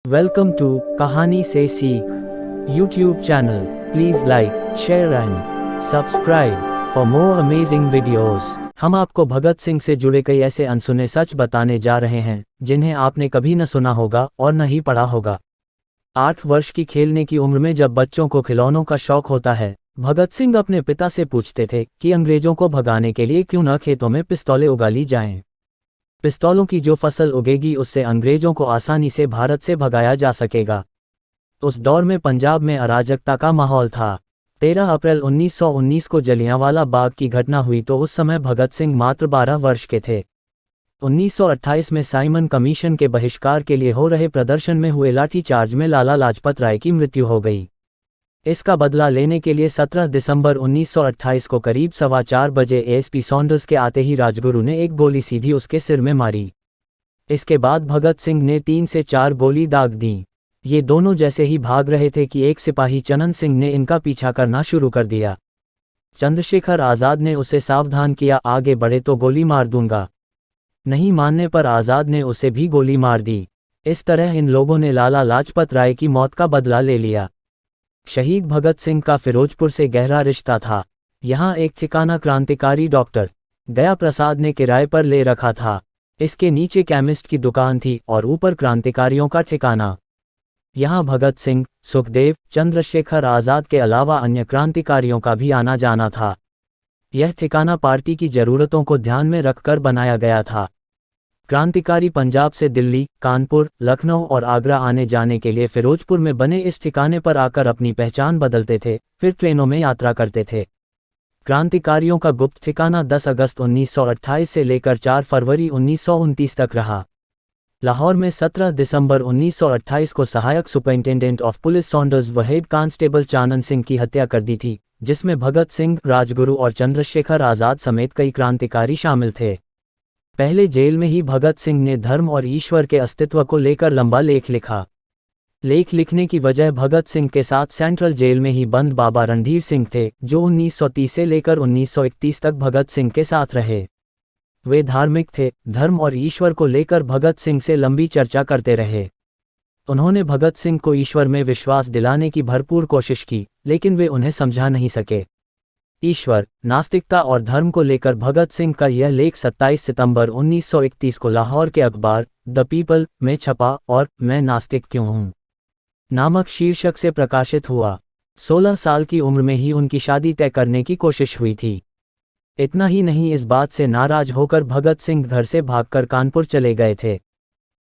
Welcome to कहानी से सीख YouTube channel. Please like, share and subscribe for more amazing videos. हम आपको भगत सिंह से जुड़े कई ऐसे अनसुने सच बताने जा रहे हैं जिन्हें आपने कभी न सुना होगा और न ही पढ़ा होगा। 8 वर्ष की खेलने की उम्र में जब बच्चों को खिलौनों का शौक होता है, भगत सिंह अपने पिता से पूछते थे कि अंग्रेजों को भगाने के लिए क्यों न खेतों में पिस्तौलें उगा ली जाएं। पिस्तौलों की जो फसल उगेगी उससे अंग्रेजों को आसानी से भारत से भगाया जा सकेगा। उस दौर में पंजाब में अराजकता का माहौल था। 13 अप्रैल 1919 को जलियांवाला बाग की घटना हुई तो उस समय भगत सिंह मात्र 12 वर्ष के थे। 1928 में साइमन कमीशन के बहिष्कार के लिए हो रहे प्रदर्शन में हुए लाठीचार्ज में लाला लाजपत राय की मृत्यु हो गई। इसका बदला लेने के लिए 17 दिसंबर 1928 को करीब 4:15 बजे एएसपी सॉन्डर्स के आते ही राजगुरु ने एक गोली सीधी उसके सिर में मारी। इसके बाद भगत सिंह ने 3 से 4 गोली दाग दी। ये दोनों जैसे ही भाग रहे थे कि एक सिपाही चनन सिंह ने इनका पीछा करना शुरू कर दिया। चंद्रशेखर आज़ाद ने उसे सावधान किया, आगे बढ़े तो गोली मार दूंगा। नहीं मानने पर आज़ाद ने उसे भी गोली मार दी। इस तरह इन लोगों ने लाला लाजपत राय की मौत का बदला ले लिया। शहीद भगत सिंह का फिरोजपुर से गहरा रिश्ता था। यहाँ एक ठिकाना क्रांतिकारी डॉक्टर गया प्रसाद ने किराए पर ले रखा था। इसके नीचे केमिस्ट की दुकान थी और ऊपर क्रांतिकारियों का ठिकाना। यहाँ भगत सिंह, सुखदेव, चंद्रशेखर आज़ाद के अलावा अन्य क्रांतिकारियों का भी आना जाना था। यह ठिकाना पार्टी की ज़रूरतों को ध्यान में रखकर बनाया गया था। क्रांतिकारी पंजाब से दिल्ली, कानपुर, लखनऊ और आगरा आने जाने के लिए फिरोजपुर में बने इस ठिकाने पर आकर अपनी पहचान बदलते थे, फिर ट्रेनों में यात्रा करते थे। क्रांतिकारियों का गुप्त ठिकाना 10 अगस्त 1928 से लेकर 4 फरवरी 1929 तक रहा। लाहौर में 17 दिसंबर 1928 को सहायक सुपरिंटेंडेंट ऑफ पुलिस सॉन्डर्स व हेड कांस्टेबल चानन सिंह की हत्या कर दी थी, जिसमें भगत सिंह, राजगुरु और चंद्रशेखर आज़ाद समेत कई क्रांतिकारी शामिल थे। पहले जेल में ही भगत सिंह ने धर्म और ईश्वर के अस्तित्व को लेकर लंबा लेख लिखा। लेख लिखने की वजह भगत सिंह के साथ सेंट्रल जेल में ही बंद बाबा रणधीर सिंह थे, जो 1930 से लेकर 1931 तक भगत सिंह के साथ रहे। वे धार्मिक थे, धर्म और ईश्वर को लेकर भगत सिंह से लंबी चर्चा करते रहे। उन्होंने भगत सिंह को ईश्वर में विश्वास दिलाने की भरपूर कोशिश की, लेकिन वे उन्हें समझा नहीं सके। ईश्वर, नास्तिकता और धर्म को लेकर भगत सिंह का यह लेख 27 सितंबर 1931 को लाहौर के अखबार द पीपल में छपा और मैं नास्तिक क्यों हूँ नामक शीर्षक से प्रकाशित हुआ। 16 साल की उम्र में ही उनकी शादी तय करने की कोशिश हुई थी। इतना ही नहीं, इस बात से नाराज होकर भगत सिंह घर से भागकर कानपुर चले गए थे।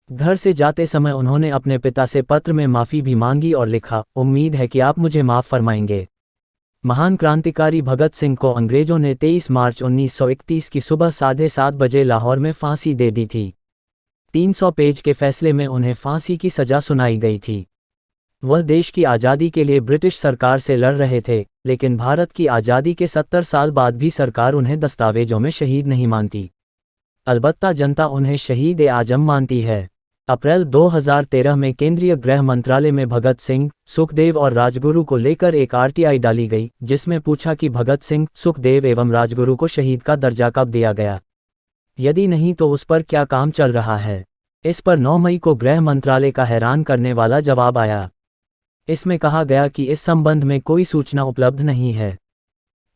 घर से जाते समय उन्होंने अपने पिता से पत्र में माफ़ी भी मांगी और लिखा, उम्मीद है कि आप मुझे माफ़ फरमाएंगे। महान क्रांतिकारी भगत सिंह को अंग्रेजों ने 23 मार्च 1931 की सुबह 7:30 बजे लाहौर में फांसी दे दी थी। 300 पेज के फैसले में उन्हें फांसी की सजा सुनाई गई थी। वह देश की आज़ादी के लिए ब्रिटिश सरकार से लड़ रहे थे, लेकिन भारत की आज़ादी के 70 साल बाद भी सरकार उन्हें दस्तावेजों में शहीद नहीं मानती। अलबत्ता जनता उन्हें शहीद ए आजम मानती है। अप्रैल 2013 में केंद्रीय गृह मंत्रालय में भगत सिंह, सुखदेव और राजगुरु को लेकर एक आरटीआई डाली गई, जिसमें पूछा कि भगत सिंह, सुखदेव एवं राजगुरु को शहीद का दर्जा कब दिया गया, यदि नहीं तो उस पर क्या काम चल रहा है। इस पर 9 मई को गृह मंत्रालय का हैरान करने वाला जवाब आया। इसमें कहा गया कि इस संबंध में कोई सूचना उपलब्ध नहीं है।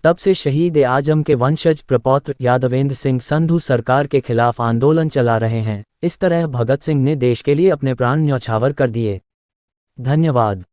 तब से शहीद ए आजम के वंशज प्रपौत्र यादवेंद्र सिंह संधू सरकार के खिलाफ आंदोलन चला रहे हैं। इस तरह भगत सिंह ने देश के लिए अपने प्राण न्यौछावर कर दिए। धन्यवाद।